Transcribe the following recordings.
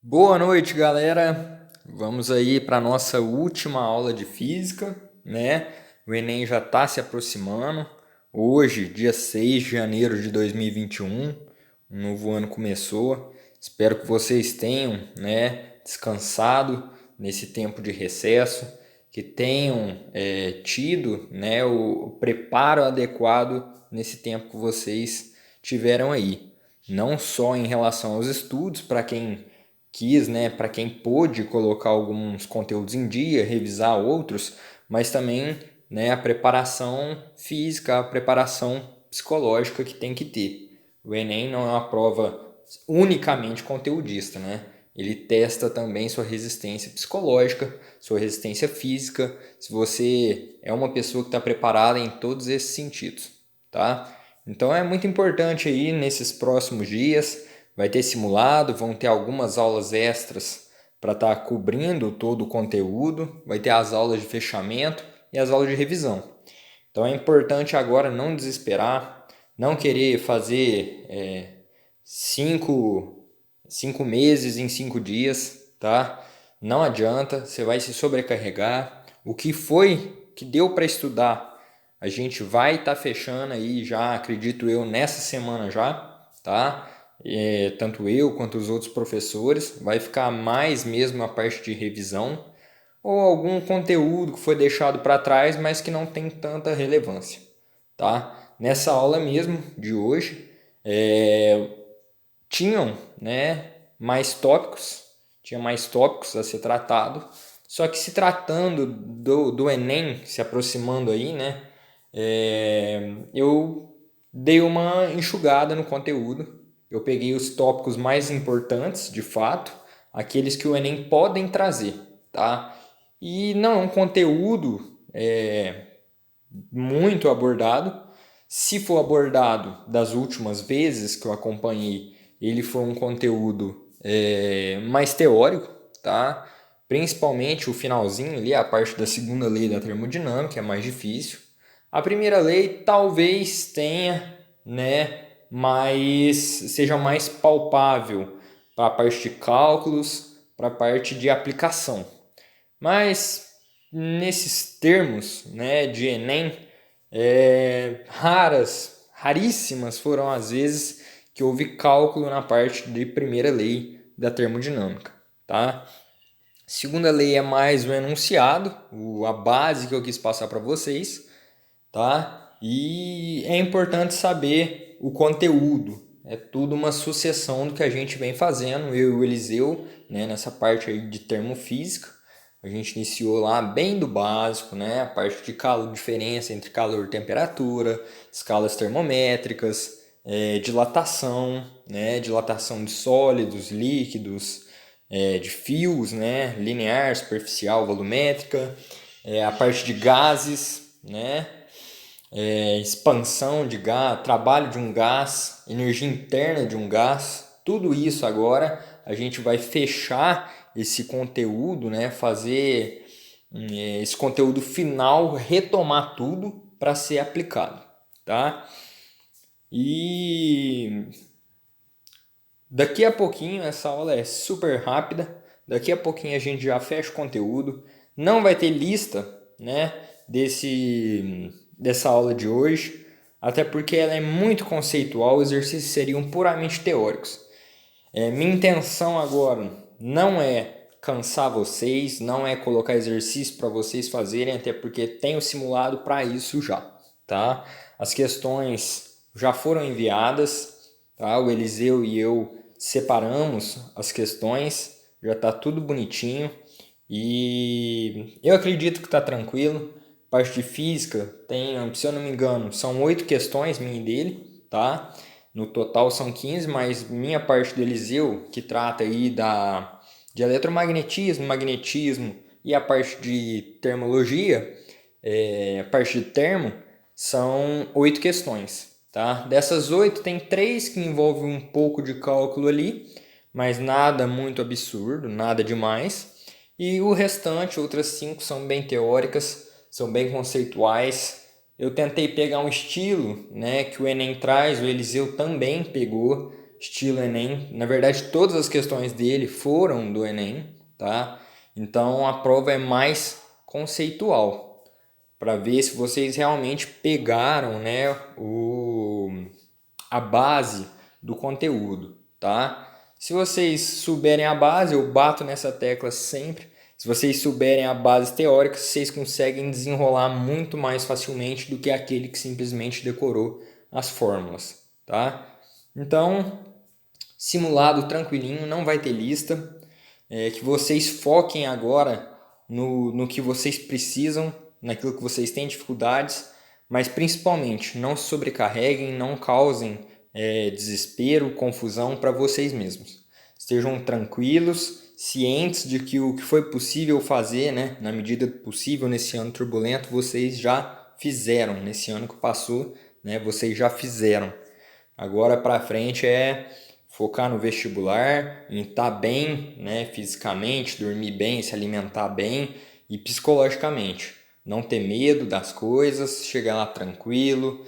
Boa noite, galera. Vamos aí para nossa última aula de física, né? O Enem já está se aproximando. Hoje, dia 6 de janeiro de 2021, um novo ano começou. Espero que vocês tenham, né, descansado nesse tempo de recesso, que tenham tido, né, o preparo adequado nesse tempo que vocês tiveram aí. Não só em relação aos estudos, para quem quis, né, para quem pôde colocar alguns conteúdos em dia, revisar outros, mas também, né, a preparação física, a preparação psicológica que tem que ter. O Enem não é uma prova unicamente conteudista, né? Ele testa também sua resistência psicológica, sua resistência física, se você é uma pessoa que está preparada em todos esses sentidos, tá? Então é muito importante aí nesses próximos dias. Vai ter simulado, vão ter algumas aulas extras para estar cobrindo todo o conteúdo, vai ter as aulas de fechamento e as aulas de revisão. Então é importante agora não desesperar, não querer fazer cinco, 5 meses em 5 dias, tá? Não adianta, você vai se sobrecarregar. O que foi que deu para estudar, a gente vai estar fechando aí já, acredito eu, nessa semana já, tá? Tanto eu quanto os outros professores, vai ficar mais mesmo a parte de revisão ou algum conteúdo que foi deixado para trás, mas que não tem tanta relevância, tá? Nessa aula mesmo de hoje, tinham, né, mais tópicos, tinha mais tópicos a ser tratado, só que se tratando do Enem, se aproximando aí, né, eu dei uma enxugada no conteúdo, eu peguei os tópicos mais importantes, de fato, aqueles que o Enem podem trazer, tá? E não é um conteúdo muito abordado. Se for abordado das últimas vezes que eu acompanhei, ele foi um conteúdo mais teórico, tá? Principalmente o finalzinho ali, a parte da segunda lei da termodinâmica é mais difícil. A primeira lei talvez tenha, né, mas seja mais palpável para a parte de cálculos, para a parte de aplicação. Mas nesses termos, né, de Enem, raríssimas foram as vezes que houve cálculo na parte de primeira lei da termodinâmica, tá? Segunda lei é mais o enunciado, a base que eu quis passar para vocês, tá? E é importante saber o conteúdo. É tudo uma sucessão do que a gente vem fazendo, eu e o Eliseu, né, nessa parte aí de termofísica. A gente iniciou lá bem do básico, né? A parte de calor, diferença entre calor e temperatura, escalas termométricas, dilatação, né? Dilatação de sólidos, líquidos, de fios, né? Linear, superficial, volumétrica, a parte de gases, né? Expansão de gás, trabalho de um gás, energia interna de um gás, tudo isso agora a gente vai fechar esse conteúdo, né? Fazer esse conteúdo final, retomar tudo para ser aplicado, tá? E daqui a pouquinho, essa aula é super rápida, daqui a pouquinho a gente já fecha o conteúdo, não vai ter lista, né, dessa aula de hoje, até porque ela é muito conceitual, os exercícios seriam puramente teóricos. Minha intenção agora não é cansar vocês, não é colocar exercício para vocês fazerem, até porque tenho simulado para isso já, tá? As questões já foram enviadas, tá? O Eliseu e eu separamos as questões, já está tudo bonitinho e eu acredito que está tranquilo. Parte de física tem, se eu não me engano, são 8 questões minha e dele, tá? No total são 15, mas minha parte do Eliseu, que trata aí de eletromagnetismo, magnetismo e a parte de termologia, a parte de termo, são 8 questões. Tá? Dessas 8, tem 3 que envolvem um pouco de cálculo ali, mas nada muito absurdo, nada demais. E o restante, outras 5, são bem teóricas, são bem conceituais. Eu tentei pegar um estilo, né, que o Enem traz, o Eliseu também pegou, estilo Enem. Na verdade, todas as questões dele foram do Enem, tá? Então a prova é mais conceitual, para ver se vocês realmente pegaram, né, a base do conteúdo, tá? Se vocês souberem a base, eu bato nessa tecla sempre. Se vocês souberem a base teórica, vocês conseguem desenrolar muito mais facilmente do que aquele que simplesmente decorou as fórmulas, tá? Então, simulado tranquilinho, não vai ter lista. Que vocês foquem agora no que vocês precisam, naquilo que vocês têm dificuldades, mas principalmente não se sobrecarreguem, não causem desespero, confusão para vocês mesmos. Estejam tranquilos, cientes de que o que foi possível fazer, né, na medida do possível nesse ano turbulento, vocês já fizeram. Nesse ano que passou, né, vocês já fizeram. Agora para frente é focar no vestibular, em estar bem, né, fisicamente, dormir bem, se alimentar bem e psicologicamente. Não ter medo das coisas, chegar lá tranquilo,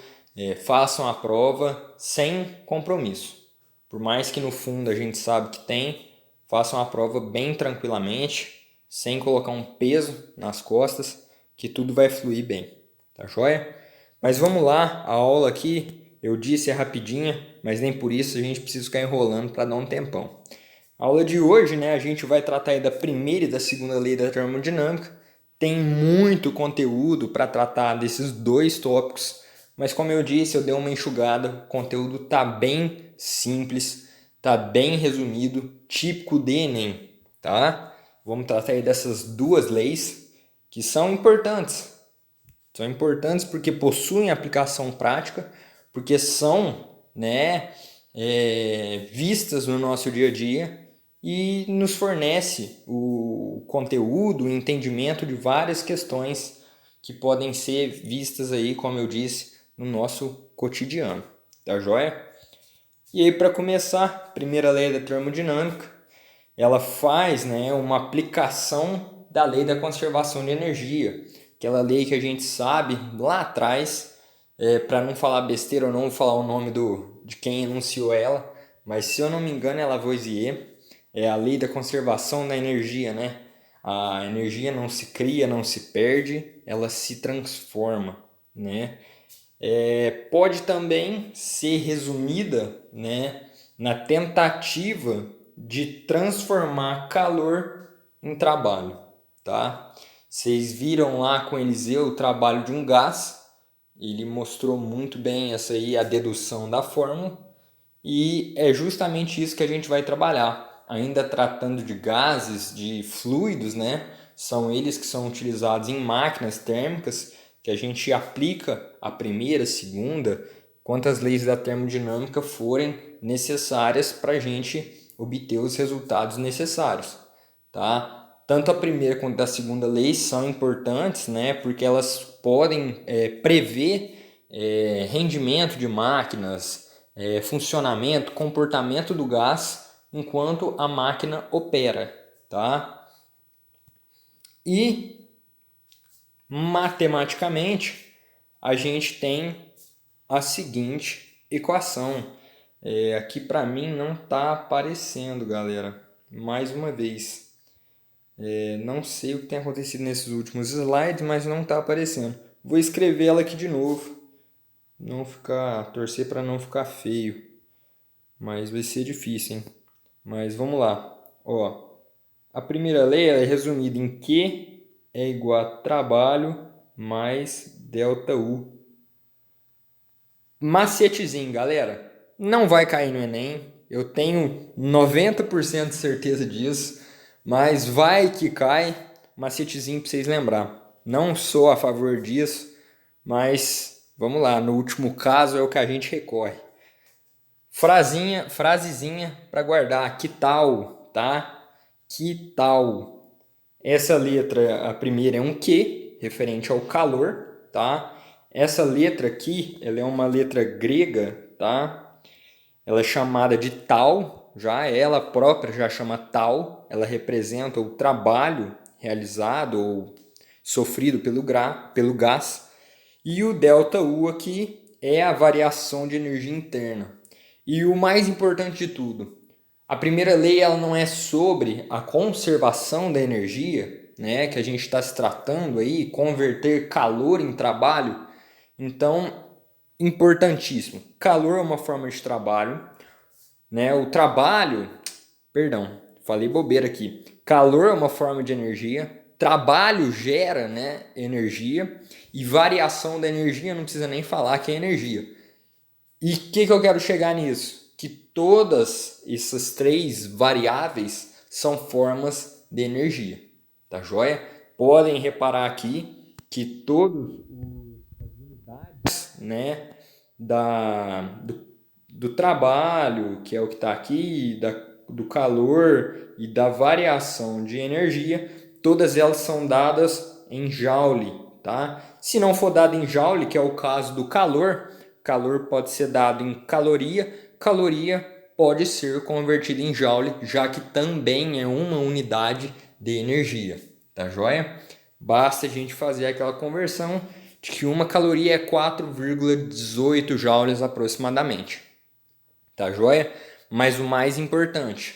façam a prova sem compromisso. Por mais que no fundo a gente sabe que tem, façam a prova bem tranquilamente, sem colocar um peso nas costas, que tudo vai fluir bem. Tá joia? Mas vamos lá, a aula aqui eu disse é rapidinha, mas nem por isso a gente precisa ficar enrolando para dar um tempão. A aula de hoje, né, a gente vai tratar aí da primeira e da segunda lei da termodinâmica. Tem muito conteúdo para tratar desses dois tópicos, mas como eu disse, eu dei uma enxugada, o conteúdo tá bem simples, tá bem resumido, típico de Enem, tá? Vamos tratar aí dessas duas leis que são importantes. São importantes porque possuem aplicação prática, porque são, né, vistas no nosso dia a dia e nos fornece o conteúdo, o entendimento de várias questões que podem ser vistas aí, como eu disse, no nosso cotidiano. Tá joia? E aí, para começar, primeira lei da termodinâmica, ela faz, né, uma aplicação da lei da conservação de energia, aquela lei que a gente sabe lá atrás, para não falar besteira, eu não vou falar o nome de quem enunciou ela, mas se eu não me engano é Lavoisier, é a lei da conservação da energia, né? A energia não se cria, não se perde, ela se transforma, né? Pode também ser resumida, né, na tentativa de transformar calor em trabalho, tá? Vocês viram lá com Eliseu o trabalho de um gás, ele mostrou muito bem essa aí, a dedução da fórmula, e é justamente isso que a gente vai trabalhar. Ainda tratando de gases, de fluidos, né? São eles que são utilizados em máquinas térmicas, que a gente aplica a primeira, segunda, quantas leis da termodinâmica forem necessárias para a gente obter os resultados necessários, tá? Tanto a primeira quanto a segunda lei são importantes, né? Porque elas podem prever rendimento de máquinas, funcionamento, comportamento do gás enquanto a máquina opera, tá? E matematicamente a gente tem a seguinte equação. Aqui para mim não está aparecendo, galera. Mais uma vez, não sei o que tem acontecido nesses últimos slides, mas não está aparecendo. Vou escrever ela aqui de novo, não ficar, torcer para não ficar feio, mas vai ser difícil, hein? Mas vamos lá. Ó, a primeira lei é resumida em Q é igual a trabalho mais delta U. Macetezinho, galera. Não vai cair no Enem. Eu tenho 90% de certeza disso. Mas vai que cai. Macetezinho para vocês lembrar. Não sou a favor disso. Mas vamos lá. No último caso é o que a gente recorre. Frasezinha para guardar. Que tal, tá? Que tal? Essa letra, a primeira é um Q, referente ao calor, tá? Essa letra aqui, ela é uma letra grega, tá? Ela é chamada de tal, já ela própria já chama tal, ela representa o trabalho realizado ou sofrido pelo gás. E o ΔU aqui é a variação de energia interna. E o mais importante de tudo, a primeira lei ela não é sobre a conservação da energia, né, que a gente está se tratando aí, converter calor em trabalho. Então, importantíssimo, calor é uma forma de trabalho, né? O trabalho, perdão, falei bobeira aqui. Calor é uma forma de energia, trabalho gera, né, energia e variação da energia não precisa nem falar que é energia. E o que eu quero chegar nisso? Que todas essas três variáveis são formas de energia, tá joia? Podem reparar aqui que todas as unidades, né, do trabalho, que é o que está aqui, do calor e da variação de energia, todas elas são dadas em joule, tá? Se não for dado em joule, que é o caso do calor pode ser dado em caloria pode ser convertida em joule, já que também é uma unidade de energia, tá joia? Basta a gente fazer aquela conversão de que uma caloria é 4,18 joules aproximadamente, tá joia? Mas o mais importante,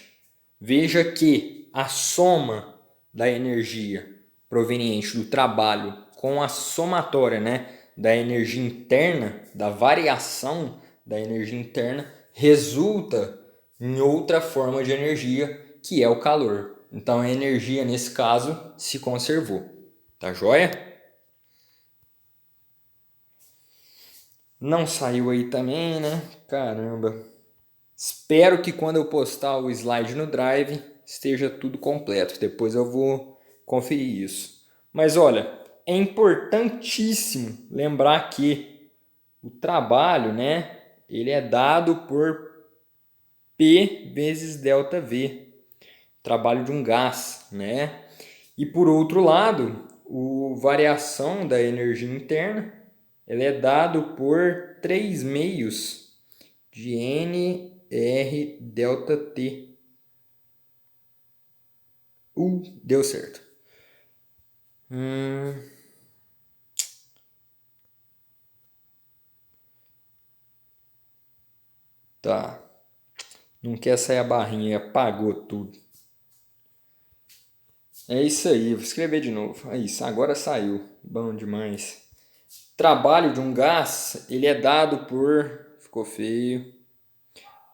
veja que a soma da energia proveniente do trabalho com a somatória, né, da energia interna, da variação da energia interna, resulta em outra forma de energia, que é o calor. Então a energia, nesse caso, se conservou. Tá joia? Não saiu aí também, né? Caramba. Espero que quando eu postar o slide no Drive esteja tudo completo. Depois eu vou conferir isso. Mas olha, é importantíssimo lembrar que o trabalho, né, ele é dado por P vezes delta V, trabalho de um gás, né? E por outro lado, a variação da energia interna, ele é dado por 3 meios de NR delta T. Deu certo. Tá. Não quer sair a barrinha, apagou tudo. É isso aí, vou escrever de novo. É isso, agora saiu. Bom demais. Trabalho de um gás, ele é dado por... Ficou feio.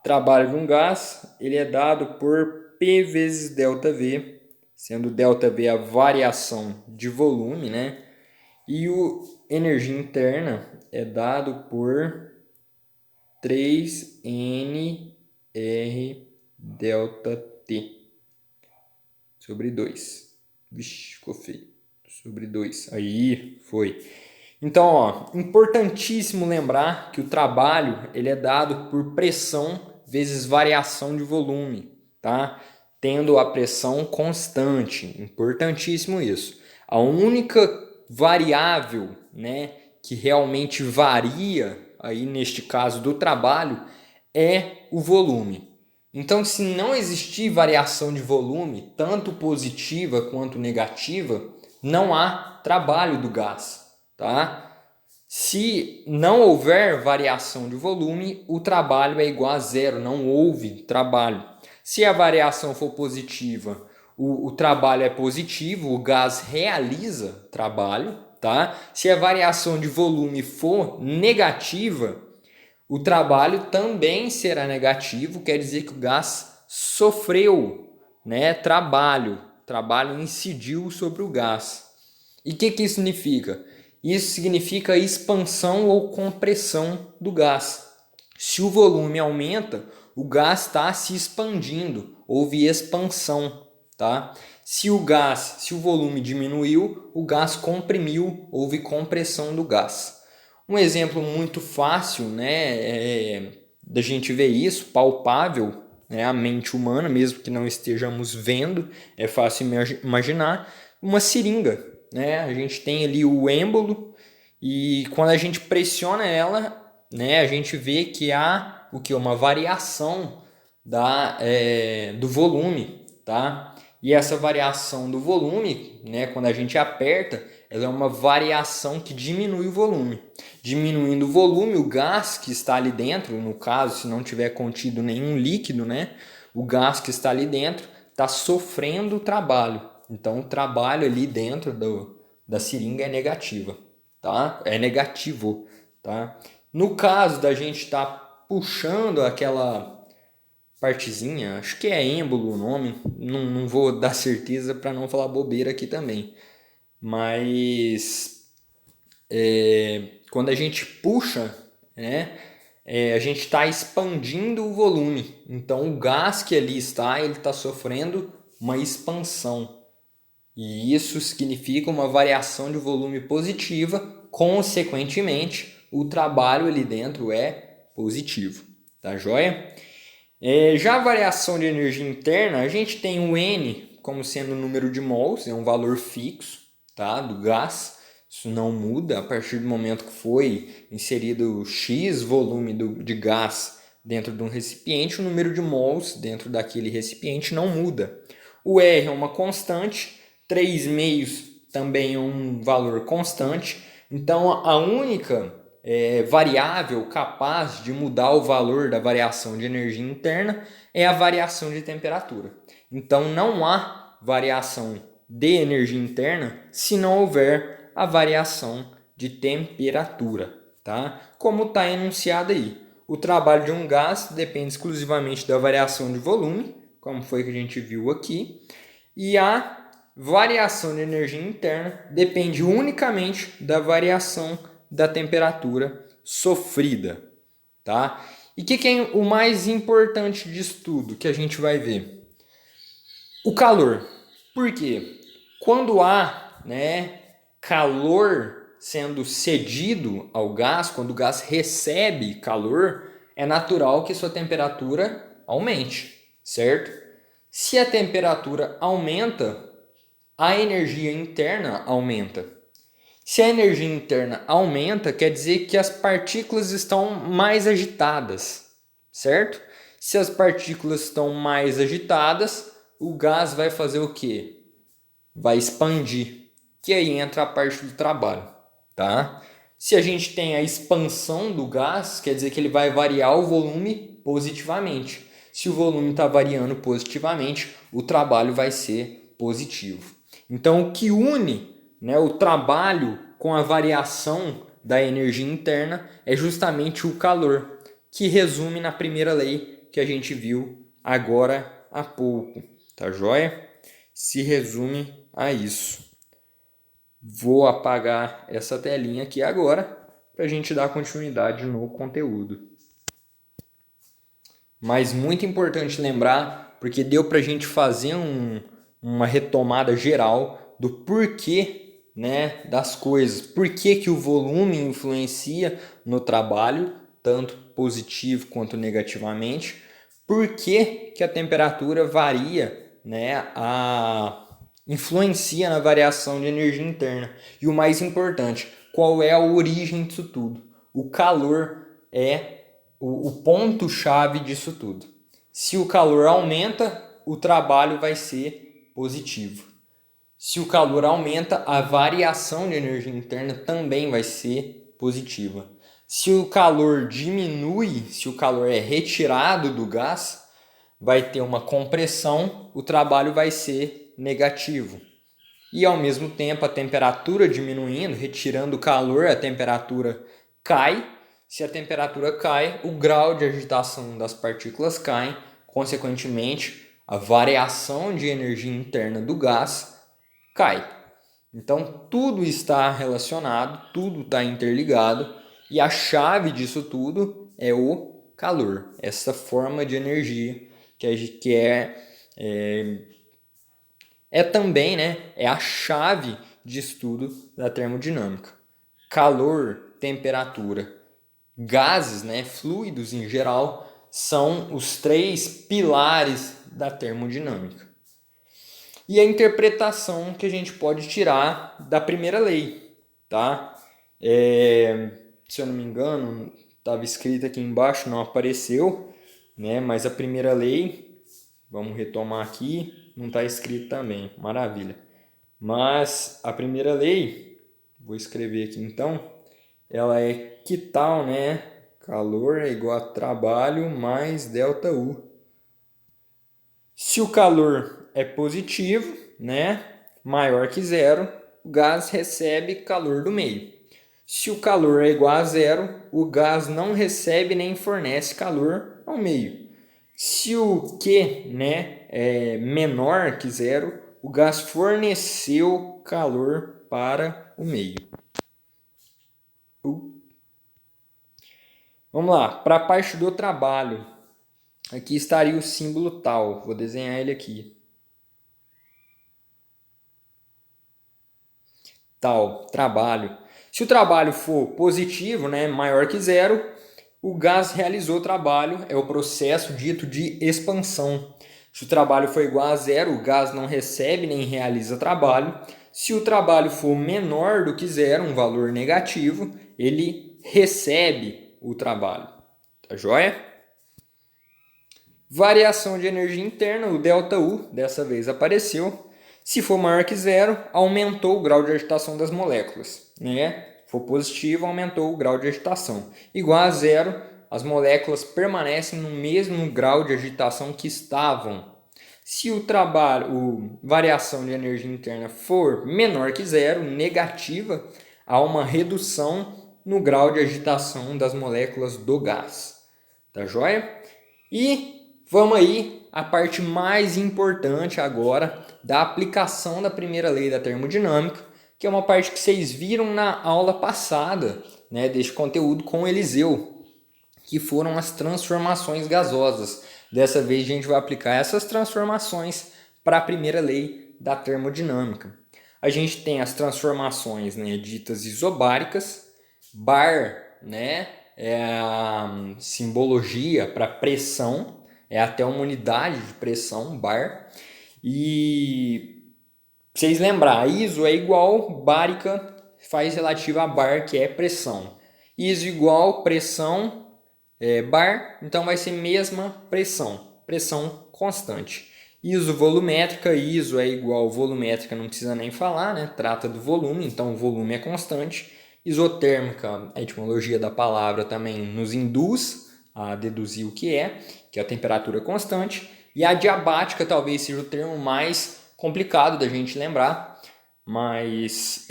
Trabalho de um gás, ele é dado por P vezes ΔV, sendo ΔV a variação de volume, né? E o energia interna é dado por 3NR delta T sobre 2. Vixe, ficou feio. Sobre 2. Aí, foi. Então, ó, importantíssimo lembrar que o trabalho ele é dado por pressão vezes variação de volume, tá? Tendo a pressão constante. Importantíssimo isso. A única variável, né, que realmente varia aí neste caso do trabalho é o volume. Então, se não existir variação de volume, tanto positiva quanto negativa, não há trabalho do gás, tá? Se não houver variação de volume, o trabalho é igual a zero, não houve trabalho. Se a variação for positiva, o trabalho é positivo, o gás realiza trabalho, tá? Se a variação de volume for negativa, o trabalho também será negativo, quer dizer que o gás sofreu, né, trabalho incidiu sobre o gás. E o que isso significa? Isso significa expansão ou compressão do gás. Se o volume aumenta, o gás está se expandindo, houve expansão, tá? Se o volume diminuiu, o gás comprimiu, houve compressão do gás. Um exemplo muito fácil, né, da gente ver isso, palpável, né, a mente humana, mesmo que não estejamos vendo, é fácil imaginar, uma seringa, né? A gente tem ali o êmbolo e quando a gente pressiona ela, né, a gente vê que há o que? Uma variação do volume, tá? E essa variação do volume, né, quando a gente aperta, ela é uma variação que diminui o volume. Diminuindo o volume, o gás que está ali dentro, no caso, se não tiver contido nenhum líquido, né? O gás que está ali dentro está sofrendo o trabalho. Então, o trabalho ali dentro da seringa é negativa, tá? É negativo, tá? No caso da gente estar puxando aquela partezinha, acho que é êmbolo o nome, não vou dar certeza para não falar bobeira aqui também, mas quando a gente puxa, né, a gente está expandindo o volume, então o gás que ali está, ele está sofrendo uma expansão, e isso significa uma variação de volume positiva, consequentemente o trabalho ali dentro é positivo, tá joia? Já a variação de energia interna, a gente tem o N como sendo o número de mols, é um valor fixo, tá, do gás. Isso não muda a partir do momento que foi inserido X volume de gás dentro de um recipiente, o número de mols dentro daquele recipiente não muda. O R é uma constante, 3 meios também é um valor constante. Então a única variável capaz de mudar o valor da variação de energia interna é a variação de temperatura. Então não há variação de energia interna se não houver a variação de temperatura, tá? Como está enunciado aí. O trabalho de um gás depende exclusivamente da variação de volume, como foi que a gente viu aqui, e a variação de energia interna depende unicamente da variação da temperatura sofrida, tá? E o que é o mais importante disso tudo que a gente vai ver? O calor. Por quê? Quando há, né, calor sendo cedido ao gás, quando o gás recebe calor, é natural que sua temperatura aumente, certo? Se a temperatura aumenta, a energia interna aumenta. Se a energia interna aumenta, quer dizer que as partículas estão mais agitadas, certo? Se as partículas estão mais agitadas, o gás vai fazer o quê? Vai expandir, que aí entra a parte do trabalho, tá? Se a gente tem a expansão do gás, quer dizer que ele vai variar o volume positivamente. Se o volume está variando positivamente, o trabalho vai ser positivo. Então, o que une, né, o trabalho com a variação da energia interna é justamente o calor, que resume na primeira lei que a gente viu agora há pouco, tá joia? Se resume a isso. Vou apagar essa telinha aqui agora para a gente dar continuidade no conteúdo. Mas muito importante lembrar, porque deu para a gente fazer uma retomada geral do porquê, né, das coisas. Por que o volume influencia no trabalho, tanto positivo quanto negativamente. Por que a temperatura varia, né, influencia na variação de energia interna. E o mais importante, qual é a origem disso tudo? O calor é o ponto-chave disso tudo. Se o calor aumenta, o trabalho vai ser positivo. Se o calor aumenta, a variação de energia interna também vai ser positiva. Se o calor diminui, se o calor é retirado do gás, vai ter uma compressão, o trabalho vai ser negativo. E ao mesmo tempo a temperatura diminuindo, retirando o calor, a temperatura cai. Se a temperatura cai, o grau de agitação das partículas cai, consequentemente a variação de energia interna do gás cai. Então tudo está relacionado, tudo está interligado e a chave disso tudo é o calor, essa forma de energia que é também, né, é a chave de estudo da termodinâmica. Calor, temperatura, gases, né, fluidos em geral, são os 3 pilares da termodinâmica. E a interpretação que a gente pode tirar da primeira lei, tá? Se eu não me engano, estava escrito aqui embaixo, não apareceu, né? Mas a primeira lei, vamos retomar aqui, não está escrito também, maravilha. Mas a primeira lei Vou escrever aqui então. Ela é que tal, né? Calor é igual a trabalho mais ΔU. Se o calor é positivo, né? Maior que zero, o gás recebe calor do meio. Se o calor é igual a zero, o gás não recebe nem fornece calor ao meio. Se o Q, né, é menor que zero, o gás forneceu calor para o meio. Vamos lá, para a parte do trabalho. Aqui estaria o símbolo tal. Vou desenhar ele aqui. Tal, trabalho. Se o trabalho for positivo, né, maior que zero, o gás realizou o trabalho, é o processo dito de expansão. Se o trabalho for igual a zero, o gás não recebe nem realiza trabalho. Se o trabalho for menor do que zero, um valor negativo, ele recebe o trabalho. Tá joia? Variação de energia interna, o ΔU, dessa vez apareceu. Se for maior que zero, aumentou o grau de agitação das moléculas. Né? Se for positivo, aumentou o grau de agitação. Igual a zero, as moléculas permanecem no mesmo grau de agitação que estavam. Se o variação de energia interna for menor que zero, negativa, há uma redução no grau de agitação das moléculas do gás. Tá joia? E vamos aí à parte mais importante agora da aplicação da primeira lei da termodinâmica, que é uma parte que vocês viram na aula passada, né, deste conteúdo com Eliseu, que foram as transformações gasosas. Dessa vez a gente vai aplicar essas transformações para a primeira lei da termodinâmica. A gente tem as transformações, né, ditas isobáricas, bar, né, é a simbologia para pressão, é até uma unidade de pressão, bar. E vocês lembrar, iso é igual, bárica faz relativa a bar, que é pressão. Iso igual, pressão, bar, então vai ser mesma pressão, pressão constante. Isovolumétrica, iso é igual volumétrica, não precisa nem falar, né? Trata do volume, então o volume é constante. Isotérmica, a etimologia da palavra também nos induz a deduzir o que é a temperatura constante. E adiabática talvez seja o termo mais complicado da gente lembrar, mas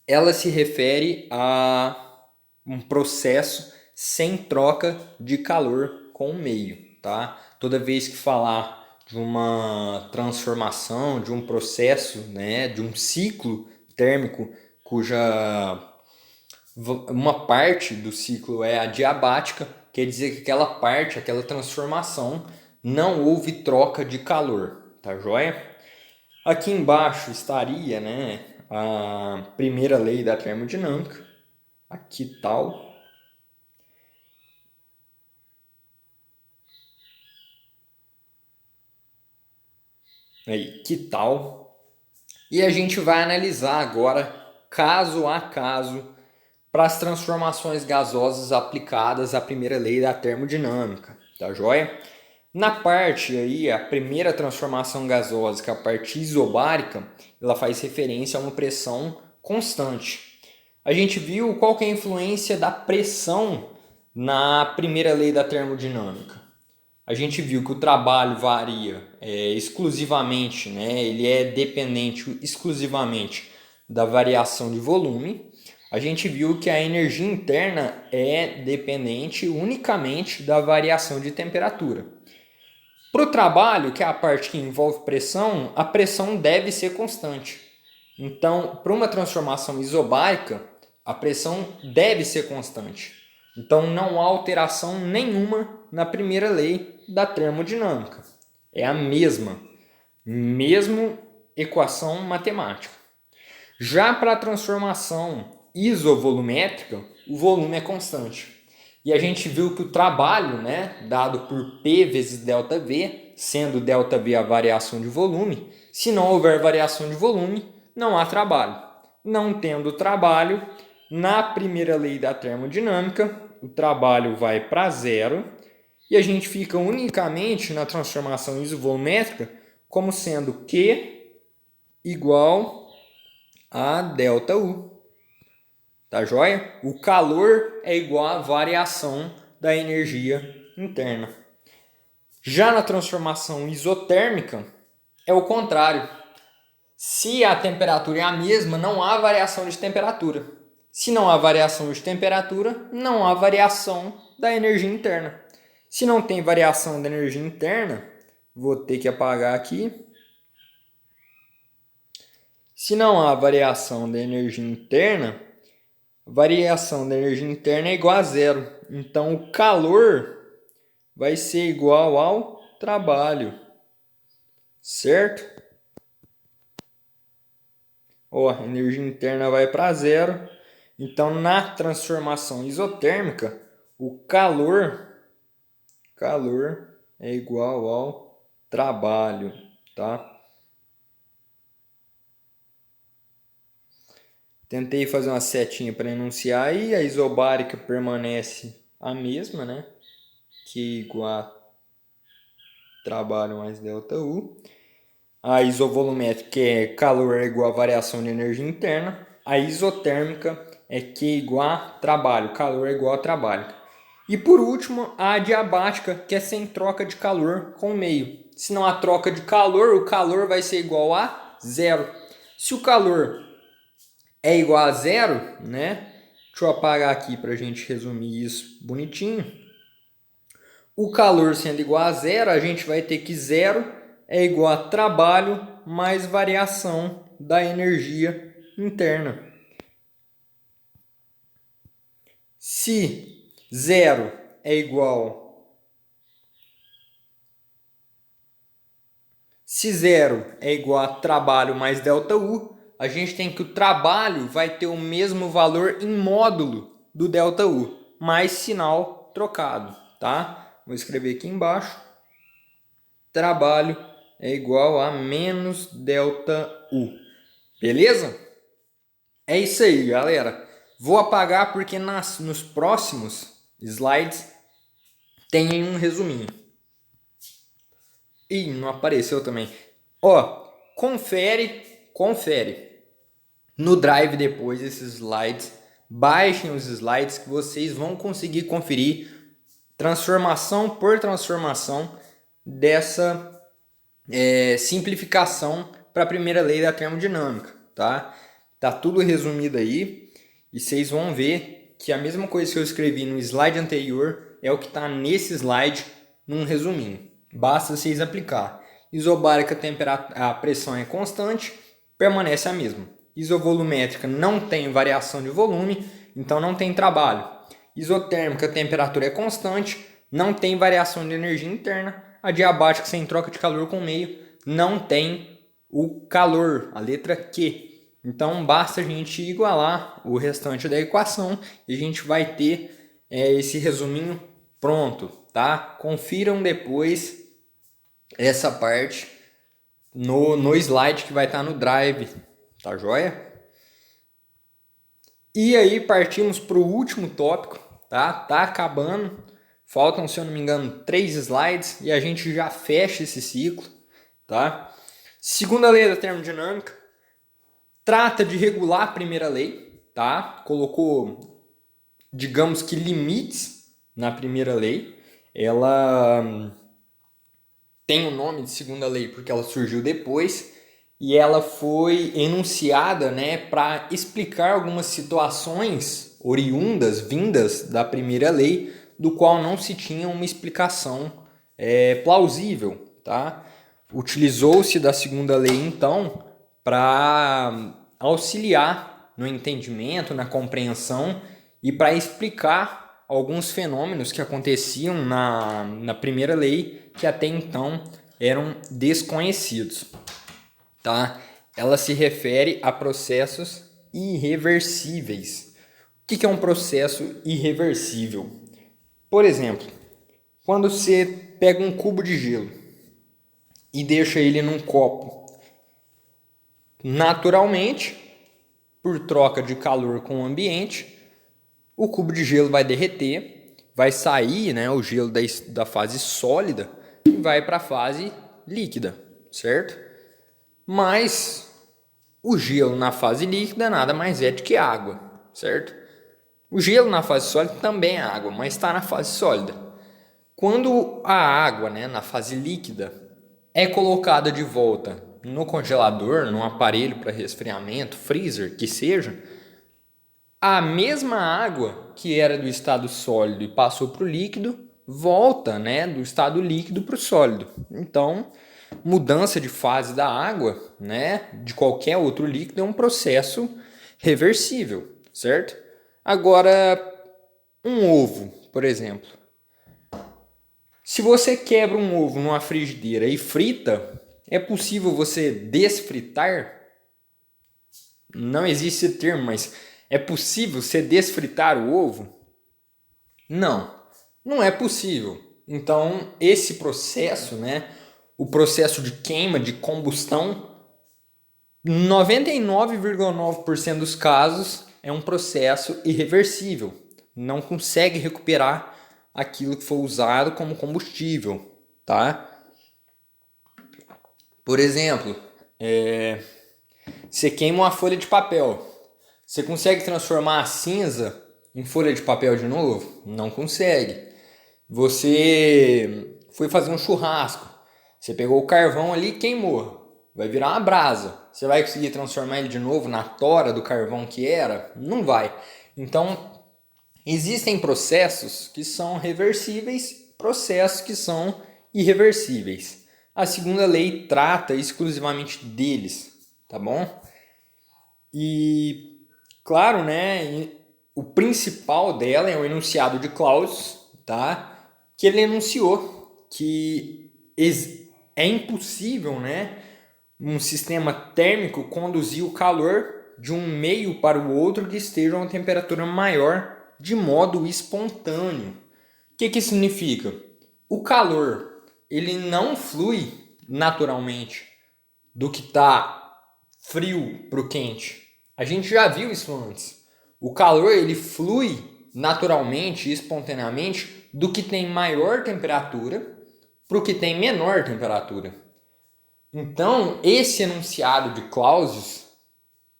ela se refere a um processo sem troca de calor com o meio, tá? Toda vez que falar de uma transformação, de um processo, né, de um ciclo térmico cuja uma parte do ciclo é adiabática, quer dizer que aquela parte, aquela transformação, não houve troca de calor, tá joia? Aqui embaixo estaria, né, a primeira lei da termodinâmica, aqui tal. Aí, que tal? E a gente vai analisar agora, caso a caso, para as transformações gasosas aplicadas à primeira lei da termodinâmica, tá joia? Na parte aí, a primeira transformação gasosa, que é a parte isobárica, ela faz referência a uma pressão constante. A gente viu qual que é a influência da pressão na primeira lei da termodinâmica. A gente viu que o trabalho varia exclusivamente, né? Ele é dependente exclusivamente da variação de volume. A gente viu que a energia interna é dependente unicamente da variação de temperatura. Para o trabalho, que é a parte que envolve pressão, a pressão deve ser constante. Então, para uma transformação isobárica, a pressão deve ser constante. Então, não há alteração nenhuma na primeira lei da termodinâmica. É a mesma equação matemática. Já para a transformação isovolumétrica, o volume é constante. E a gente viu que o trabalho, né, dado por P vezes ΔV, sendo ΔV a variação de volume, se não houver variação de volume, não há trabalho. Não tendo trabalho, na primeira lei da termodinâmica, o trabalho vai para zero e a gente fica unicamente na transformação isovolumétrica como sendo Q igual a ΔU. Tá joia? O calor é igual à variação da energia interna. Já na transformação isotérmica, é o contrário. Se a temperatura é a mesma, não há variação de temperatura. Se não há variação de temperatura, não há variação da energia interna. Se não tem variação da energia interna, vou ter que apagar aqui. Se não há variação da energia interna, variação da energia interna é igual a zero. Então, o calor vai ser igual ao trabalho, certo? Ó, a energia interna vai para zero. Então, na transformação isotérmica, o calor é igual ao trabalho, tá? Tentei fazer uma setinha para enunciar aí, a isobárica permanece a mesma, né? Que é igual a trabalho mais ΔU. A isovolumétrica, que é calor é igual a variação de energia interna. A isotérmica é Q igual a trabalho, calor é igual a trabalho. E por último, a adiabática, que é sem troca de calor com o meio. Se não há troca de calor, o calor vai ser igual a zero. Se o calor é igual a zero, né? Deixa eu apagar aqui para a gente resumir isso bonitinho. O calor sendo igual a zero, a gente vai ter que zero é igual a trabalho mais variação da energia interna. Se zero é igual... Se zero é igual a trabalho mais ΔU, a gente tem que o trabalho vai ter o mesmo valor em módulo do ΔU, mais sinal trocado, tá? Vou escrever aqui embaixo. Trabalho é igual a menos ΔU. Beleza? É isso aí, galera. Vou apagar porque nos próximos slides tem um resuminho. Ih, não apareceu também. Ó, confere no Drive depois esses slides. Baixem os slides que vocês vão conseguir conferir transformação por transformação dessa simplificação para a primeira lei da termodinâmica, tá? Tá tudo resumido aí e vocês vão ver que a mesma coisa que eu escrevi no slide anterior é o que está nesse slide num resuminho. Basta vocês aplicar. Isobárica, a pressão é constante, permanece a mesma. Isovolumétrica não tem variação de volume, então não tem trabalho. Isotérmica, a temperatura é constante, não tem variação de energia interna. Adiabática, sem troca de calor com o meio, não tem o calor, a letra Q. Então basta a gente igualar o restante da equação e a gente vai ter esse resuminho pronto, tá? Confiram depois essa parte no slide que vai estar no Drive, tá joia? E aí partimos para o último tópico, tá? Tá acabando. Faltam, se eu não me engano, 3 slides e a gente já fecha esse ciclo, tá? Segunda lei da termodinâmica trata de regular a primeira lei, tá? Colocou, digamos que limites na primeira lei. Ela tem o nome de segunda lei porque ela surgiu depois e ela foi enunciada, né, para explicar algumas situações oriundas, vindas da primeira lei, do qual não se tinha uma explicação plausível, tá? Utilizou-se da segunda lei, então, para auxiliar no entendimento, na compreensão e para explicar alguns fenômenos que aconteciam na primeira lei que até então eram desconhecidos, tá? Ela se refere a processos irreversíveis. O que é um processo irreversível? Por exemplo, quando você pega um cubo de gelo e deixa ele num copo, naturalmente, por troca de calor com o ambiente, o cubo de gelo vai derreter, vai sair, né, o gelo da fase sólida e vai para a fase líquida, certo? Mas O gelo na fase líquida nada mais é do que água, certo? O gelo na fase sólida também é água, mas está na fase sólida. Quando a água, né, na fase líquida, é colocada de volta no congelador, num aparelho para resfriamento, freezer, que seja, a mesma água que era do estado sólido e passou para o líquido, volta, né, do estado líquido para o sólido. Então, mudança de fase da água, né, de qualquer outro líquido é um processo reversível, certo? Agora, um ovo, por exemplo. Se você quebra um ovo numa frigideira e frita, é possível você desfritar? Não existe esse termo, mas é possível você desfritar o ovo? Não, não é possível. Então, esse processo, né, o processo de queima, de combustão, 99,9% dos casos é um processo irreversível. Não consegue recuperar aquilo que foi usado como combustível, tá? Por exemplo, você queima uma folha de papel. Você consegue transformar a cinza em folha de papel de novo? Não consegue. Você foi fazer um churrasco. Você pegou o carvão ali e queimou. Vai virar uma brasa. Você vai conseguir transformar ele de novo na tora do carvão que era? Não vai. Então, existem processos que são reversíveis, processos que são irreversíveis. A segunda lei trata exclusivamente deles, tá bom? E, claro, né, o principal dela é o enunciado de Clausius, tá? Que ele enunciou que é impossível, né, um sistema térmico conduzir o calor de um meio para o outro que esteja a uma temperatura maior de modo espontâneo. O que significa? O calor ele não flui naturalmente do que está frio para o quente. A gente já viu isso antes. O calor ele flui naturalmente e espontaneamente do que tem maior temperatura para o que tem menor temperatura. Então, esse enunciado de Clausius,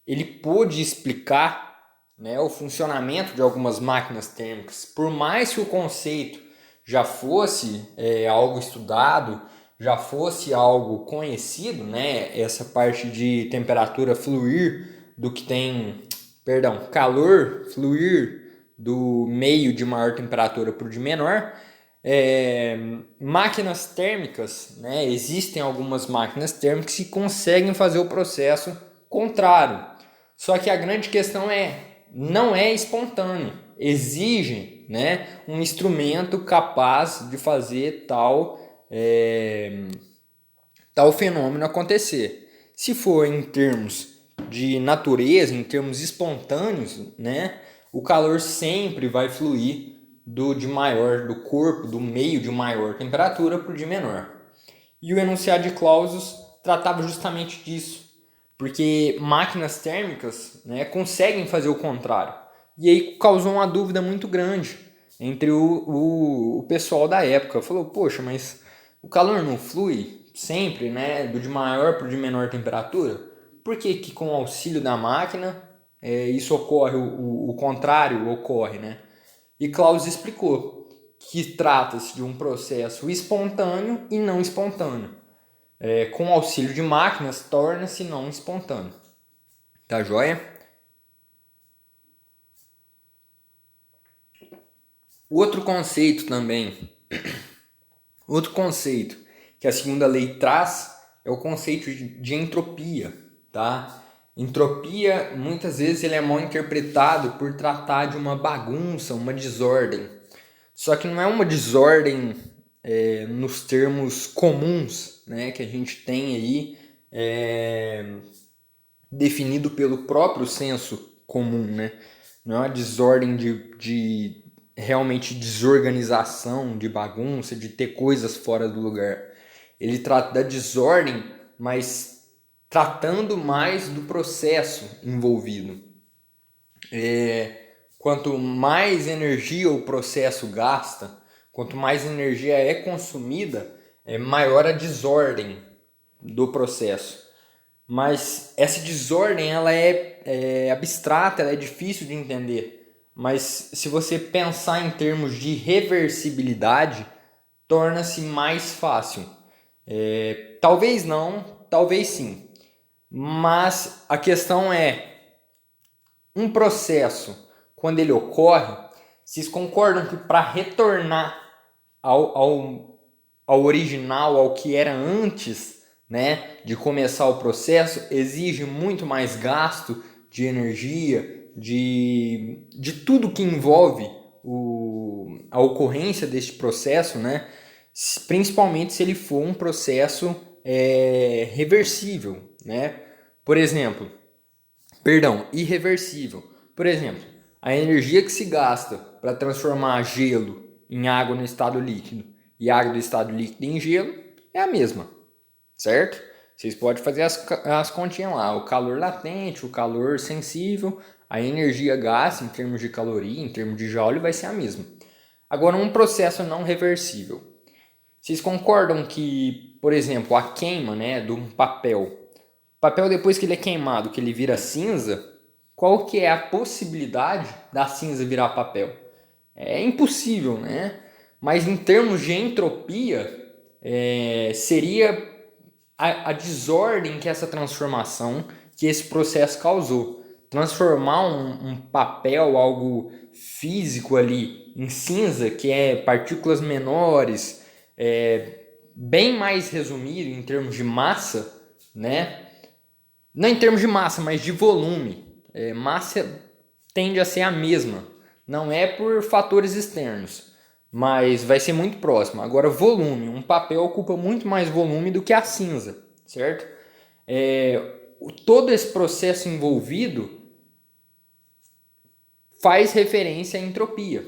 ele pôde explicar, né, o funcionamento de algumas máquinas térmicas. Por mais que o conceito já fosse algo estudado, já fosse algo conhecido, né, essa parte de temperatura fluir do que tem, perdão, calor fluir do meio de maior temperatura para o de menor. Máquinas térmicas, né, existem algumas máquinas térmicas que conseguem fazer o processo contrário. Só que a grande questão não é espontâneo. Exige, né, um instrumento capaz de fazer tal fenômeno acontecer. Se for em termos de natureza, em termos espontâneos, né, o calor sempre vai fluir do corpo, do meio de maior temperatura para o de menor. E o enunciado de Clausius tratava justamente disso, porque máquinas térmicas, né, conseguem fazer o contrário. E aí causou uma dúvida muito grande entre o pessoal da época. Falou, poxa, mas o calor não flui sempre, né, do de maior para o de menor temperatura? Por que com o auxílio da máquina isso ocorre, o contrário ocorre, né? E Clausius explicou que trata-se de um processo espontâneo e não espontâneo. Com o auxílio de máquinas, torna-se não espontâneo. Tá joia? Outro conceito que a segunda lei traz é o conceito de entropia, tá? Entropia, muitas vezes, ele é mal interpretado por tratar de uma bagunça, uma desordem. Só que não é uma desordem nos termos comuns, né, que a gente tem aí definido pelo próprio senso comum, né? Não é uma desordem de realmente desorganização, de bagunça, de ter coisas fora do lugar. Ele trata da desordem, mas tratando mais do processo envolvido. Quanto mais energia o processo gasta, quanto mais energia é consumida, maior a desordem do processo. Mas essa desordem ela é abstrata, ela é difícil de entender. Mas se você pensar em termos de reversibilidade, torna-se mais fácil. Talvez não, talvez sim. Mas a questão é, um processo, quando ele ocorre, vocês concordam que para retornar ao original, ao que era antes, né, de começar o processo, exige muito mais gasto de energia, de tudo que envolve a ocorrência deste processo, né, principalmente se ele for um processo reversível, né? Por exemplo, irreversível. Por exemplo, a energia que se gasta para transformar gelo em água no estado líquido e água do estado líquido em gelo é a mesma, certo? Vocês podem fazer as continhas lá, o calor latente, o calor sensível, a energia gasta em termos de caloria, em termos de joule, vai ser a mesma. Agora, um processo não reversível. Vocês concordam que, por exemplo, a queima, né, do papel depois que ele é queimado, que ele vira cinza, qual que é a possibilidade da cinza virar papel? É impossível, né? Mas em termos de entropia, seria a desordem que essa transformação, que esse processo causou. Transformar um papel, algo físico ali, em cinza, que é partículas menores, bem mais resumido em termos de massa, né? Não em termos de massa, mas de volume. Massa tende a ser a mesma. Não é por fatores externos, mas vai ser muito próximo. Agora, volume. Um papel ocupa muito mais volume do que a cinza, certo? Todo esse processo envolvido faz referência à entropia.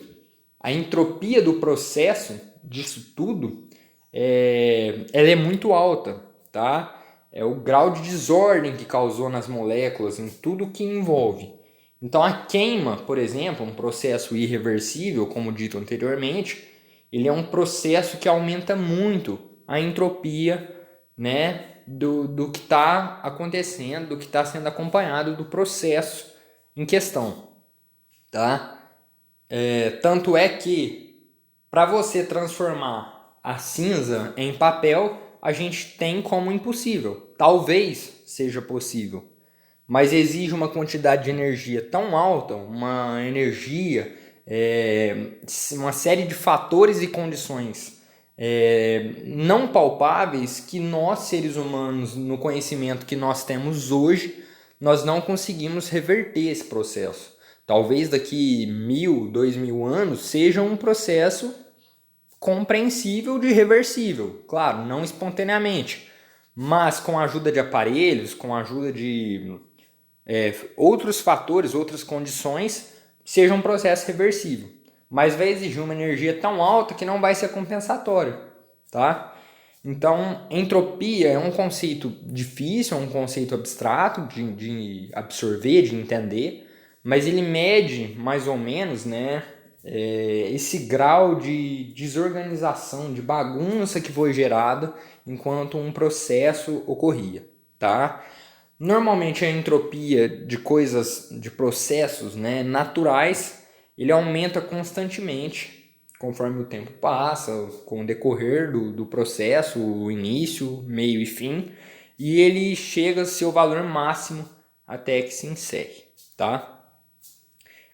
A entropia do processo disso tudo ela é muito alta, tá? É o grau de desordem que causou nas moléculas, em tudo que envolve. Então a queima, por exemplo, um processo irreversível, como dito anteriormente, ele é um processo que aumenta muito a entropia, né, do que está acontecendo, do que está sendo acompanhado do processo em questão, tá? Tanto é que para você transformar a cinza em papel, a gente tem como impossível. Talvez seja possível, mas exige uma quantidade de energia tão alta, uma energia, uma série de fatores e condições não palpáveis que nós, seres humanos, no conhecimento que nós temos hoje, nós não conseguimos reverter esse processo. Talvez daqui 1000, 2000 anos seja um processo compreensível de reversível. Claro, não espontaneamente, mas com a ajuda de aparelhos, com a ajuda de outros fatores, outras condições, seja um processo reversível. Mas vai exigir uma energia tão alta que não vai ser compensatório, tá? Então, entropia é um conceito difícil, é um conceito abstrato de absorver, de entender, mas ele mede mais ou menos, né, esse grau de desorganização, de bagunça que foi gerada enquanto um processo ocorria, tá? Normalmente a entropia de coisas, de processos, né, naturais, ele aumenta constantemente conforme o tempo passa, com o decorrer do processo, o início, meio e fim, e ele chega ao seu valor máximo até que se encerre, tá?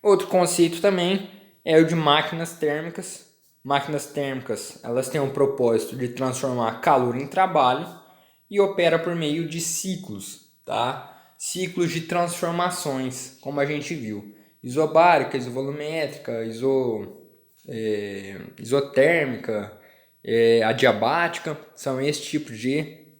Outro conceito também é o de máquinas térmicas. Máquinas térmicas, elas têm o propósito de transformar calor em trabalho e opera por meio de ciclos, tá? Ciclos de transformações, como a gente viu. Isobárica, isovolumétrica, isotérmica, adiabática, são esse tipo de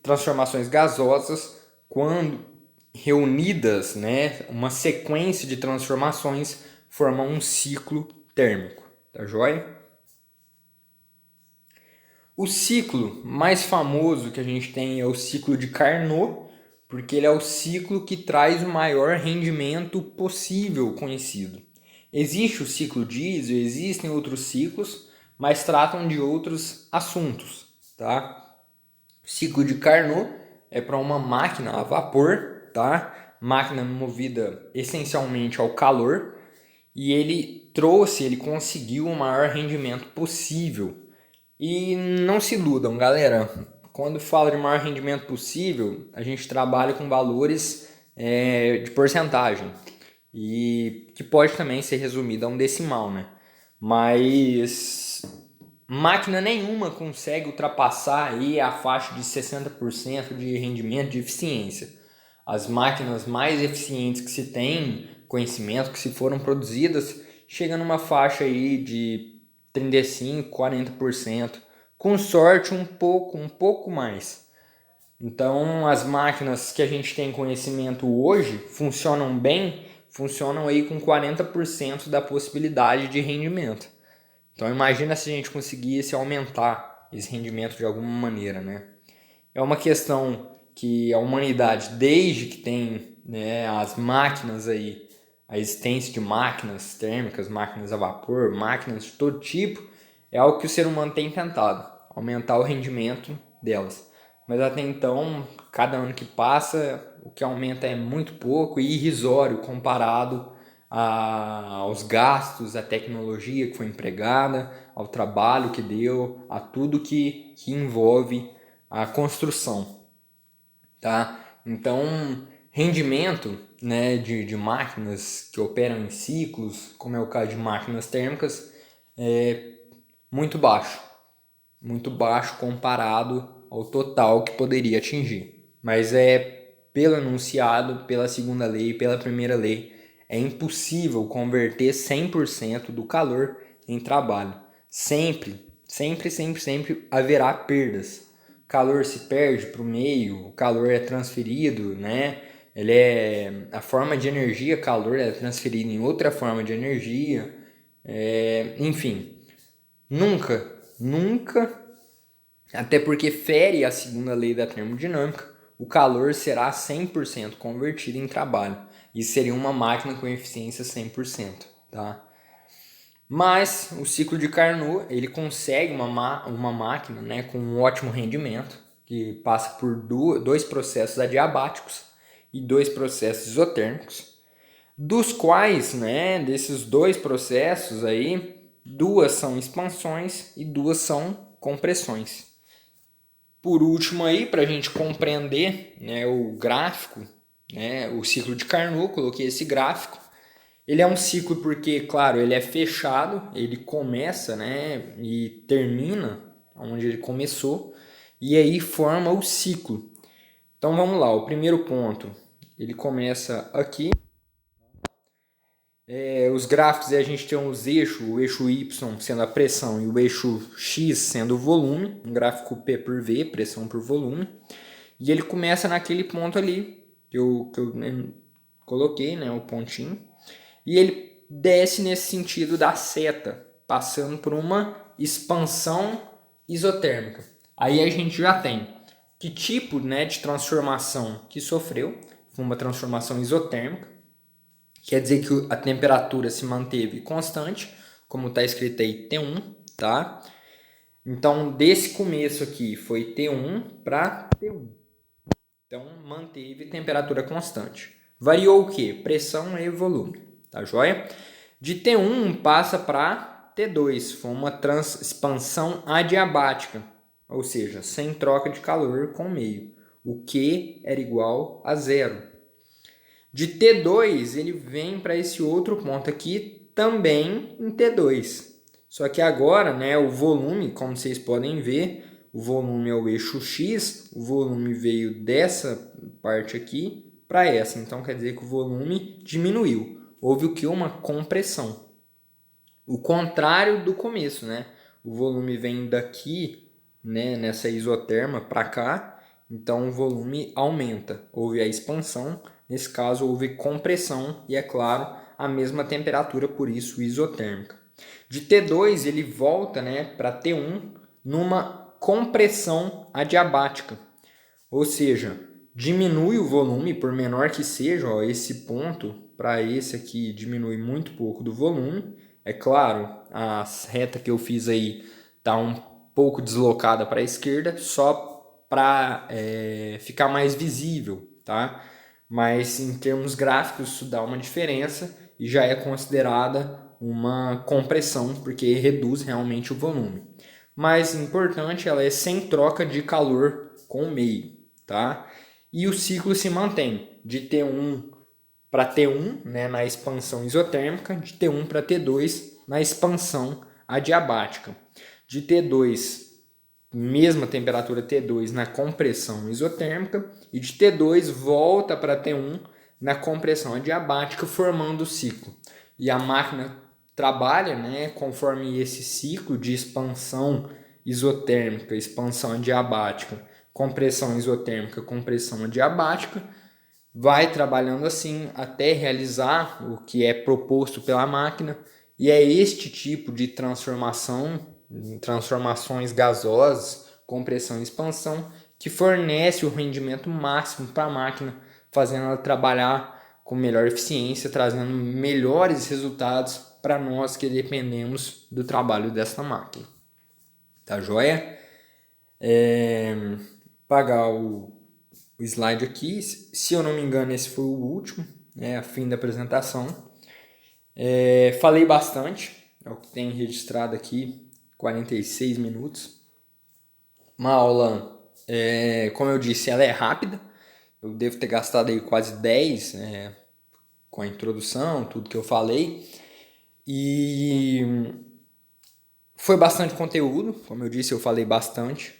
transformações gasosas quando reunidas, né, uma sequência de transformações formam um ciclo térmico, tá joia? O ciclo mais famoso que a gente tem é o ciclo de Carnot, porque ele é o ciclo que traz o maior rendimento possível conhecido. Existe o ciclo diesel, existem outros ciclos, mas tratam de outros assuntos, tá? O ciclo de Carnot é para uma máquina a vapor, tá? Máquina movida essencialmente ao calor, e ele conseguiu o maior rendimento possível. E não se iludam, galera. Quando fala de maior rendimento possível, a gente trabalha com valores de porcentagem e que pode também ser resumido a um decimal, né? Mas máquina nenhuma consegue ultrapassar aí a faixa de 60% de rendimento de eficiência. As máquinas mais eficientes que se tem conhecimento, que se foram produzidas, chegam numa faixa aí de 35, 40%, com sorte um pouco mais. Então, as máquinas que a gente tem conhecimento hoje funcionam bem, funcionam aí com 40% da possibilidade de rendimento. Então, imagina se a gente conseguisse aumentar esse rendimento de alguma maneira, né? É uma questão que a humanidade, desde que tem, né, as máquinas aí, a existência de máquinas térmicas, máquinas a vapor, máquinas de todo tipo, é algo que o ser humano tem tentado, aumentar o rendimento delas. Mas até então, cada ano que passa, o que aumenta é muito pouco e irrisório comparado aos gastos, à tecnologia que foi empregada, ao trabalho que deu, a tudo que envolve a construção, tá? Então, rendimento, né, de máquinas que operam em ciclos, como é o caso de máquinas térmicas, é muito baixo comparado ao total que poderia atingir. Mas pelo enunciado, pela segunda lei, pela primeira lei, é impossível converter 100% do calor em trabalho. Sempre haverá perdas. O calor se perde para o meio, o calor é transferido, né? A forma de energia, calor, é transferida em outra forma de energia. Enfim, nunca, até porque fere a segunda lei da termodinâmica, o calor será 100% convertido em trabalho. Isso seria uma máquina com eficiência 100%, tá? Mas o ciclo de Carnot, ele consegue uma máquina, né, com um ótimo rendimento, que passa por dois processos adiabáticos e dois processos isotérmicos, dos quais, né, desses dois processos aí, duas são expansões e duas são compressões. Por último aí, para a gente compreender, né, o gráfico, né, o ciclo de Carnot, coloquei esse gráfico. Ele é um ciclo porque, claro, ele é fechado, ele começa, né, e termina onde ele começou, e aí forma o ciclo. Então vamos lá, o primeiro ponto, ele começa aqui. Os gráficos, a gente tem os eixos, o eixo Y sendo a pressão e o eixo X sendo o volume, um gráfico P por V, pressão por volume. E ele começa naquele ponto ali, que eu coloquei, né, o pontinho. E ele desce nesse sentido da seta, passando por uma expansão isotérmica. Aí a gente já tem que tipo, né, de transformação que sofreu. Foi uma transformação isotérmica. Quer dizer que a temperatura se manteve constante, como está escrito aí T1, tá? Então, desse começo aqui foi T1 para T1. Então, manteve temperatura constante. Variou o que? Pressão e volume, tá joia? De T1 passa para T2, foi uma expansão adiabática, ou seja, sem troca de calor com o meio. O Q era igual a zero. De T2 ele vem para esse outro ponto aqui, também em T2. Só que agora, né, o volume, como vocês podem ver, o volume é o eixo X, o volume veio dessa parte aqui para essa. Então quer dizer que o volume diminuiu. Houve o que? Uma compressão. O contrário do começo, né? O volume vem daqui, né, nessa isoterma para cá, então o volume aumenta. Houve a expansão, nesse caso houve compressão e, é claro, a mesma temperatura, por isso isotérmica. De T2 ele volta, né, para T1 numa compressão adiabática, ou seja, diminui o volume, por menor que seja, ó, esse ponto para esse aqui diminui muito pouco do volume. É claro, a reta que eu fiz aí está um pouco deslocada para a esquerda, só para ficar mais visível, tá? Mas em termos gráficos isso dá uma diferença e já é considerada uma compressão, porque reduz realmente o volume. Mas importante, ela é sem troca de calor com o meio, tá? E o ciclo se mantém de T1 para T1, né, na expansão isotérmica, de T1 para T2 na expansão adiabática. De T2, mesma temperatura T2 na compressão isotérmica, e de T2 volta para T1 na compressão adiabática, formando o ciclo. E a máquina trabalha, né, conforme esse ciclo de expansão isotérmica, expansão adiabática, compressão isotérmica, compressão adiabática, vai trabalhando assim até realizar o que é proposto pela máquina, e é este tipo de transformações gasosas, compressão e expansão, que fornece o rendimento máximo para a máquina, fazendo ela trabalhar com melhor eficiência, trazendo melhores resultados para nós que dependemos do trabalho dessa máquina. Tá joia? Pagar o slide aqui, se eu não me engano esse foi o último, né, a fim da apresentação. Falei bastante, é o que tem registrado aqui, 46 minutos. Uma aula, como eu disse, ela é rápida, eu devo ter gastado aí quase 10 com a introdução, tudo que eu falei, e foi bastante conteúdo, como eu disse, eu falei bastante.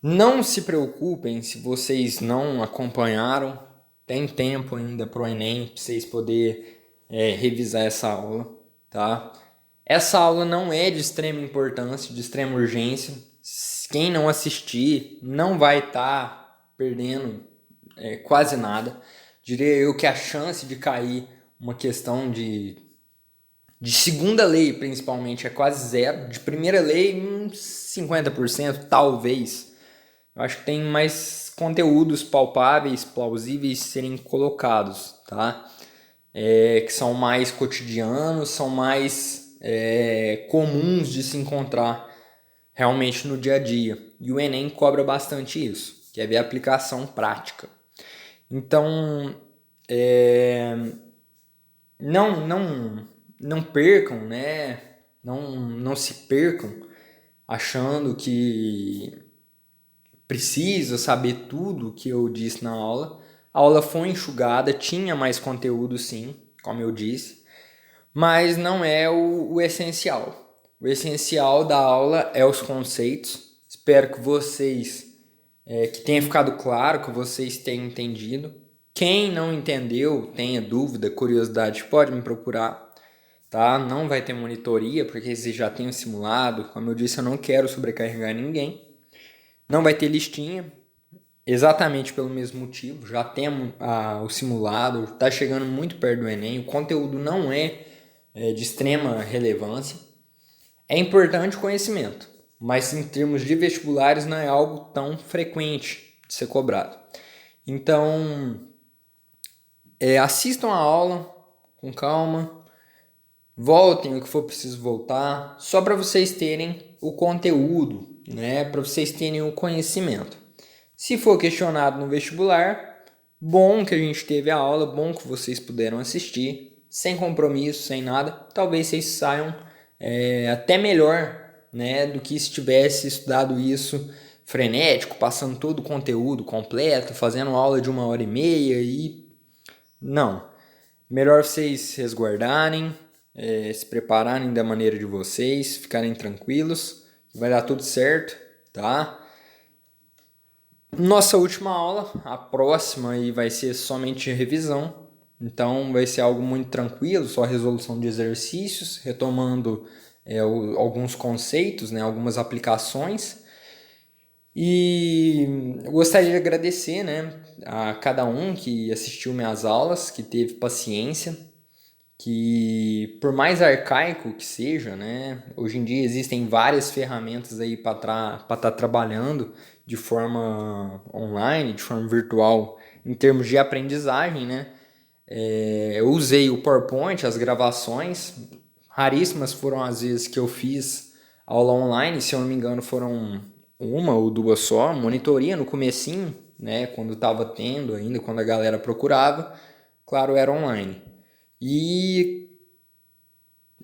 Não se preocupem se vocês não acompanharam, tem tempo ainda para o Enem, para vocês poderem revisar essa aula, tá? Essa aula não é de extrema importância, de extrema urgência. Quem não assistir não vai estar perdendo quase nada. Diria eu que a chance de cair uma questão de segunda lei, principalmente, é quase zero. De primeira lei, uns 50%, talvez. Eu acho que tem mais conteúdos palpáveis, plausíveis serem colocados, tá? Que são mais cotidianos, são mais comuns de se encontrar realmente no dia a dia. E o Enem cobra bastante isso, que é ver a aplicação prática. Então, não percam, né? Não se percam achando que precisa saber tudo que eu disse na aula. A aula foi enxugada, tinha mais conteúdo sim, como eu disse, mas não é o essencial. O essencial da aula é os conceitos. Espero que vocês, que tenha ficado claro, que vocês tenham entendido. Quem não entendeu, tenha dúvida, curiosidade, pode me procurar, tá? Não vai ter monitoria, porque vocês já têm o simulado. Como eu disse, eu não quero sobrecarregar ninguém. Não vai ter listinha, exatamente pelo mesmo motivo. Já temos o simulado, está chegando muito perto do Enem. O conteúdo não é de extrema relevância. É importante o conhecimento, mas em termos de vestibulares não é algo tão frequente de ser cobrado. Então, assistam a aula com calma, voltem o que for preciso voltar, só para vocês terem o conteúdo, né? Para vocês terem o conhecimento. Se for questionado no vestibular, bom que a gente teve a aula, bom que vocês puderam assistir, sem compromisso, sem nada. Talvez vocês saiam até melhor, né, do que se tivesse estudado isso frenético, passando todo o conteúdo completo, fazendo aula de 1h30 e... Não. Melhor vocês resguardarem, se prepararem da maneira de vocês, ficarem tranquilos, vai dar tudo certo, tá? Nossa última aula, a próxima aí vai ser somente revisão, então vai ser algo muito tranquilo, só resolução de exercícios, retomando alguns conceitos, né, algumas aplicações. E eu gostaria de agradecer, né, a cada um que assistiu minhas aulas, que teve paciência, que por mais arcaico que seja, né, hoje em dia existem várias ferramentas aí para estar trabalhando de forma online, de forma virtual, em termos de aprendizagem, né. Eu usei o PowerPoint, as gravações, raríssimas foram as vezes que eu fiz aula online, se eu não me engano foram uma ou duas só, monitoria no comecinho, né, quando estava tendo ainda, quando a galera procurava, claro, era online. E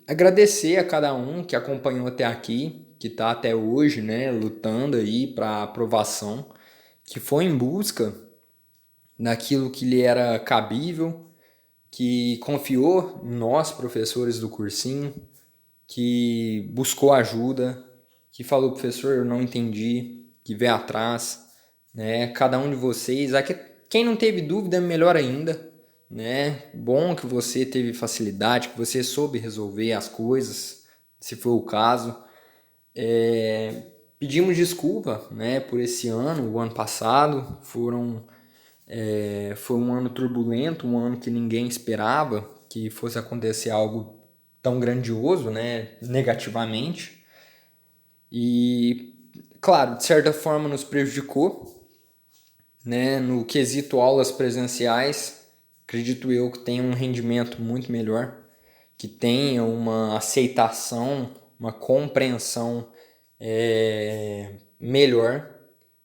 agradecer a cada um que acompanhou até aqui, que está até hoje, né, lutando aí para aprovação, que foi em busca daquilo que lhe era cabível, que confiou em nós, professores do cursinho, que buscou ajuda, que falou, professor, eu não entendi, que veio atrás, né? Cada um de vocês, aqui, quem não teve dúvida, melhor ainda, né? Bom que você teve facilidade, que você soube resolver as coisas, se for o caso. Pedimos desculpa, né, por esse ano, o ano passado, foi um ano turbulento, um ano que ninguém esperava que fosse acontecer algo tão grandioso, né, negativamente. E, claro, de certa forma nos prejudicou, né, no quesito aulas presenciais, acredito eu que tenha um rendimento muito melhor, que tenha uma aceitação, uma compreensão melhor,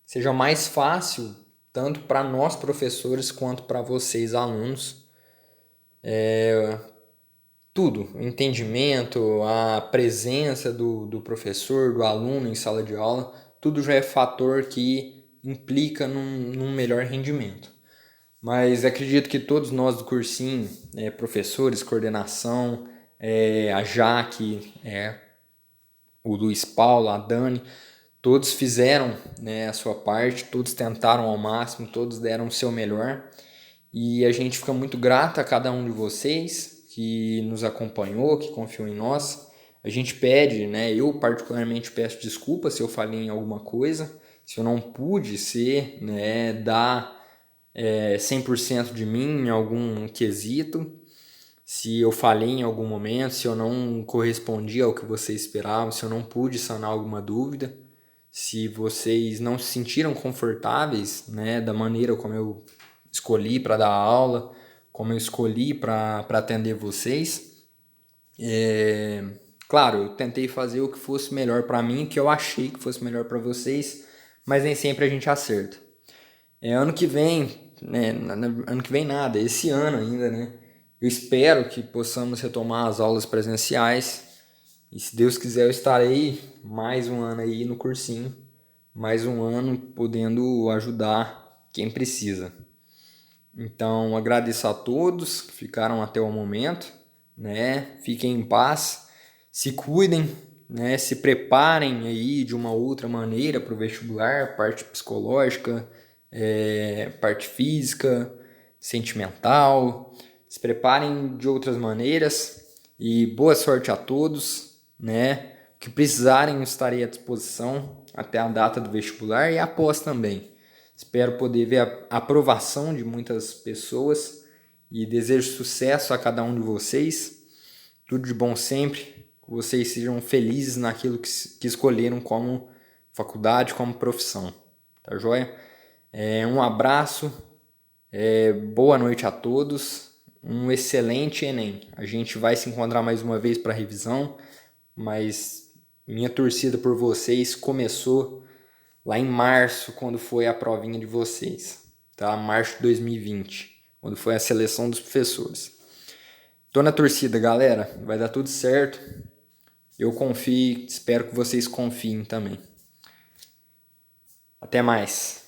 seja mais fácil tanto para nós professores quanto para vocês alunos. Tudo, o entendimento, a presença do professor, do aluno em sala de aula, tudo já é fator que implica num melhor rendimento. Mas acredito que todos nós do cursinho, professores, coordenação, a Jaque, o Luiz Paulo, a Dani, todos fizeram, né, a sua parte, todos tentaram ao máximo, todos deram o seu melhor. E a gente fica muito grato a cada um de vocês que nos acompanhou, que confiou em nós. A gente pede, né, eu particularmente peço desculpas se eu falei em alguma coisa, se eu não pude ser, né, dar 100% de mim em algum quesito, se eu falhei em algum momento, se eu não correspondi ao que vocês esperavam, se eu não pude sanar alguma dúvida, se vocês não se sentiram confortáveis, né, da maneira como eu escolhi para dar aula, como eu escolhi para atender vocês. Claro, eu tentei fazer o que fosse melhor para mim, o que eu achei que fosse melhor para vocês, mas nem sempre a gente acerta. Ano que vem, né, ano que vem nada, esse ano ainda, né? Eu espero que possamos retomar as aulas presenciais e se Deus quiser eu estarei mais um ano aí no cursinho, mais um ano podendo ajudar quem precisa. Então agradeço a todos que ficaram até o momento, né? Fiquem em paz, se cuidem, né? Se preparem aí de uma outra maneira para o vestibular, parte psicológica, parte física, sentimental. Se preparem de outras maneiras e boa sorte a todos, né? O que precisarem, eu estarei à disposição até a data do vestibular e após também. Espero poder ver a aprovação de muitas pessoas e desejo sucesso a cada um de vocês. Tudo de bom sempre. Que vocês sejam felizes naquilo que escolheram como faculdade, como profissão. Tá joia? Um abraço, boa noite a todos. Um excelente Enem. A gente vai se encontrar mais uma vez para revisão, mas minha torcida por vocês começou lá em março, quando foi a provinha de vocês, tá? Março de 2020, quando foi a seleção dos professores. Tô na torcida, galera. Vai dar tudo certo. Eu confio, espero que vocês confiem também. Até mais.